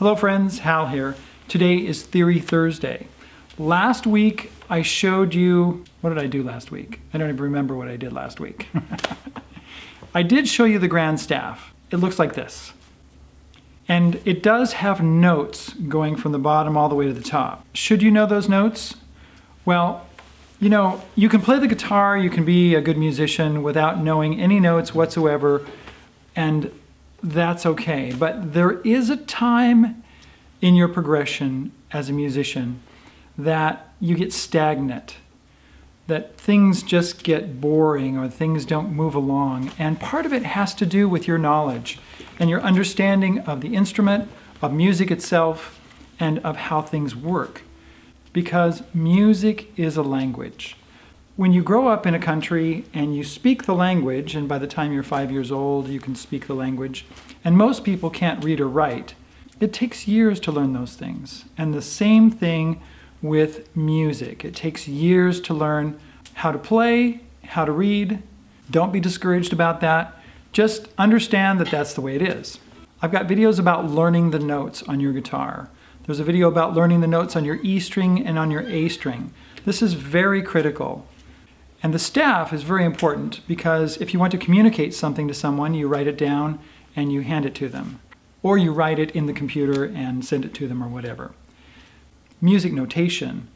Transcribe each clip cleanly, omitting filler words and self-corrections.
Hello friends, Hal here. Today is Theory Thursday. Last week I showed you, what did I do last week? I don't even remember what I did last week. I did show you the grand staff. It looks like this. And it does have notes going from the bottom all the way to the top. Should you know those notes? Well, you know, you can play the guitar, you can be a good musician without knowing any notes whatsoever, and that's okay. But there is a time in your progression as a musician that you get stagnant, that things just get boring or things don't move along. And part of it has to do with your knowledge and your understanding of the instrument, of music itself, and of how things work. Because music is a language. When you grow up in a country and you speak the language, and by the time you're 5 years old, you can speak the language, and most people can't read or write, it takes years to learn those things. And the same thing with music. It takes years to learn how to play, how to read. Don't be discouraged about that. Just understand that that's the way it is. I've got videos about learning the notes on your guitar. There's a video about learning the notes on your E string and on your A string. This is very critical. And the staff is very important because if you want to communicate something to someone, you write it down and you hand it to them. Or you write it in the computer and send it to them or whatever. Music notation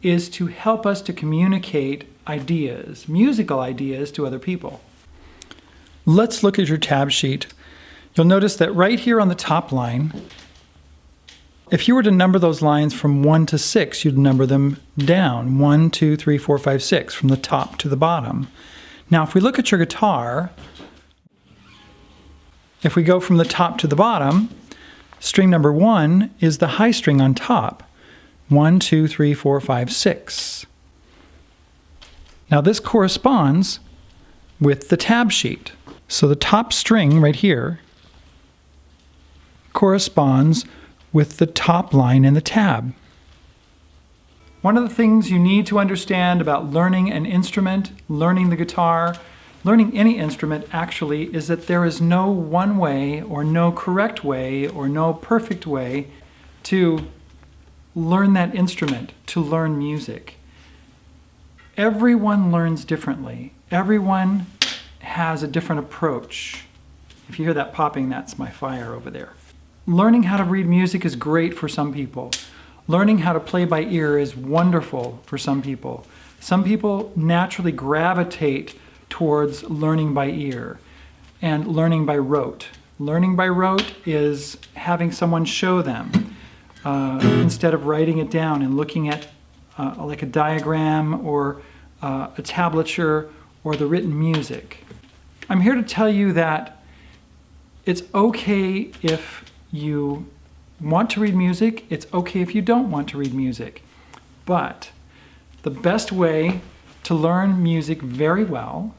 is to help us to communicate ideas, musical ideas, to other people. Let's look at your tab sheet. You'll notice that right here on the top line, if you were to number those lines from 1 to 6, you'd number them down. 1, 2, 3, 4, 5, 6, from the top to the bottom. Now, if we look at your guitar, if we go from the top to the bottom, string number 1 is the high string on top. 1, 2, 3, 4, 5, 6. Now, this corresponds with the tab sheet. So the top string right here corresponds with the top line in the tab. One of the things you need to understand about learning an instrument, learning the guitar, learning any instrument actually, is that there is no one way or no correct way or no perfect way to learn that instrument, to learn music. Everyone learns differently. Everyone has a different approach. If you hear that popping, that's my fire over there. Learning how to read music is great for some people. Learning how to play by ear is wonderful for some people. Some people naturally gravitate towards learning by ear and learning by rote. Learning by rote is having someone show them instead of writing it down and looking at like a diagram or a tablature or the written music. I'm here to tell you that it's okay if you want to read music, it's okay if you don't want to read music. But the best way to learn music very well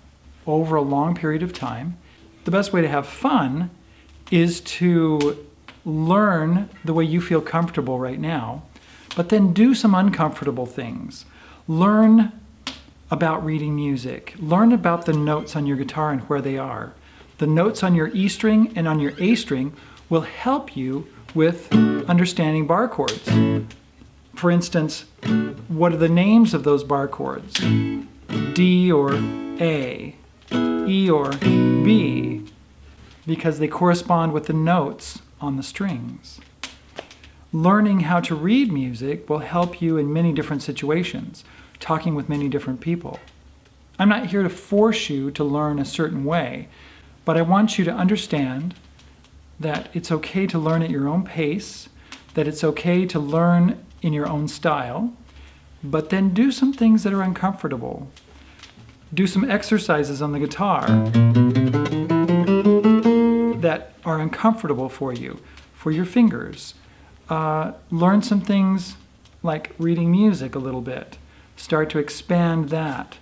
over a long period of time, the best way to have fun is to learn the way you feel comfortable right now, but then do some uncomfortable things. Learn about reading music. Learn about the notes on your guitar and where they are. The notes on your E string and on your A string will help you with understanding bar chords. For instance, what are the names of those bar chords? D or A, E or B, because they correspond with the notes on the strings. Learning how to read music will help you in many different situations, talking with many different people. I'm not here to force you to learn a certain way, but I want you to understand that it's okay to learn at your own pace, that it's okay to learn in your own style, but then do some things that are uncomfortable. Do some exercises on the guitar that are uncomfortable for you, for your fingers. Learn some things like reading music a little bit. Start to expand that.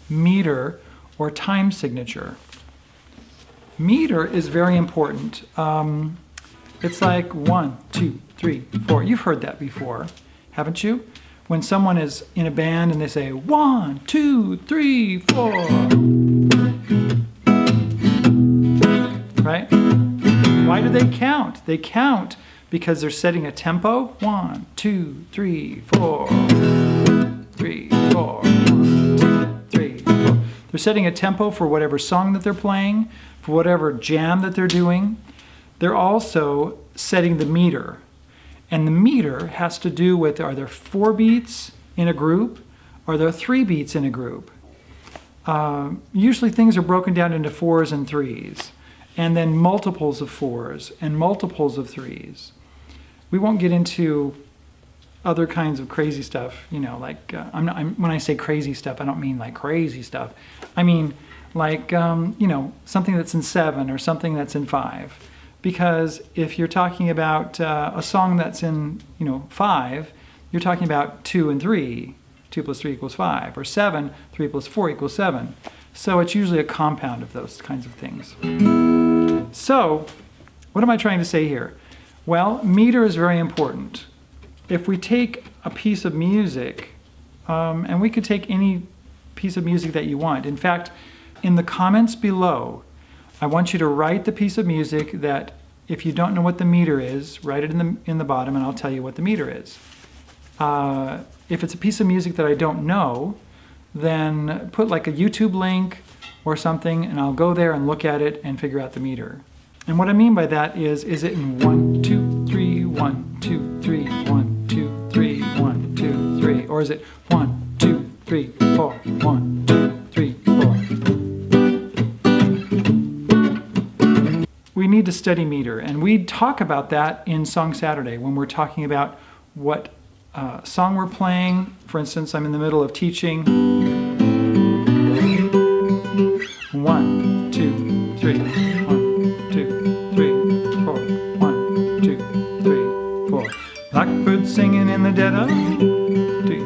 Meter or time signature. Meter is very important. It's like 1, 2, 3, 4. You've heard that before, haven't you? When someone is in a band and they say 1, 2, 3, 4. Right? Why do they count? They count because they're setting a tempo. 1, 2, 3, 4. 3, 4. 1, 2, 3, 4. They're setting a tempo for whatever song that they're playing, for whatever jam that they're doing. They're also setting the meter. And the meter has to do with, are there 4 beats in a group? Are there 3 beats in a group? Usually things are broken down into 4s and 3s, and then multiples of 4s and multiples of 3s. We won't get into other kinds of crazy stuff, you know, like, when I say crazy stuff, I don't mean like crazy stuff. I mean like, you know, something that's in 7 or something that's in 5. Because if you're talking about a song that's in, you know, 5, you're talking about 2 and 3. 2 plus 3 equals 5. Or 7, 3 plus 4 equals 7. So it's usually a compound of those kinds of things. So, what am I trying to say here? Well, meter is very important. If we take a piece of music, and we could take any piece of music that you want. In fact, in the comments below, I want you to write the piece of music that, if you don't know what the meter is, write it in the bottom and I'll tell you what the meter is. If it's a piece of music that I don't know, then put like a YouTube link or something and I'll go there and look at it and figure out the meter. And what I mean by that is it in 1, 2, 3, 1, 2, 3, 1, 2, 3, 1, 2, 3, or is it 1, 2, 3, 4, 1, 2, 3, 4? We need to study meter, and we talk about that in Song Saturday when we're talking about what song we're playing. For instance, I'm in the middle of teaching 1, 2, 3, 1, 2, 3, 4, 1, 2, 3, 4. Blackbird singing in the dead of day.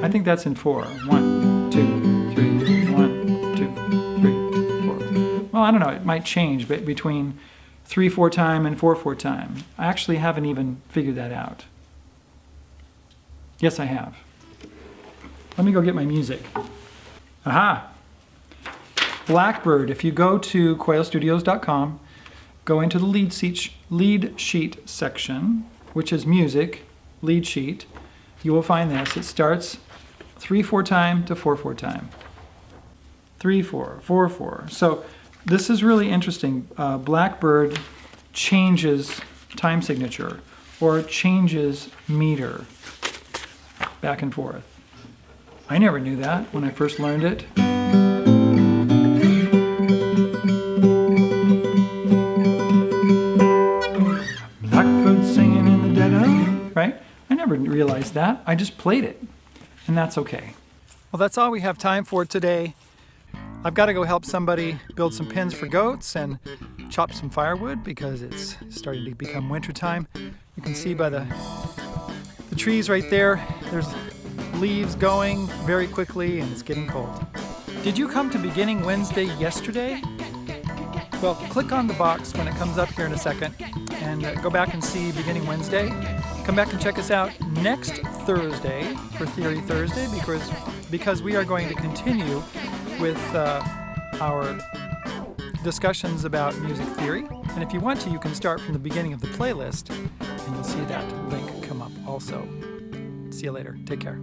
I think that's in 4. 1, 2, 3, 1, 2, 3, 4. Well, I don't know, it might change between 3/4 time and 4/4 time. I actually haven't even figured that out. Yes, I have. Let me go get my music. Aha! Blackbird. If you go to quailstudios.com, go into the lead sheet section, which is music, lead sheet, you will find this. It starts 3/4 time to 4/4 time. 3/4, 4/4. So this is really interesting. Blackbird changes time signature or changes meter back and forth. I never knew that when I first learned it. Blackbird singing in the dead of, right? I never realized that. I just played it, and that's okay. Well, that's all we have time for today. I've got to go help somebody build some pens for goats and chop some firewood because it's starting to become wintertime. You can see by the trees right there, there's leaves going very quickly and it's getting cold. Did you come to Beginning Wednesday yesterday? Well, click on the box when it comes up here in a second and go back and see Beginning Wednesday. Come back and check us out next Thursday for Theory Thursday because we are going to continue with our discussions about music theory. And if you want to, you can start from the beginning of the playlist and you'll see that link come up also. See you later. Take care.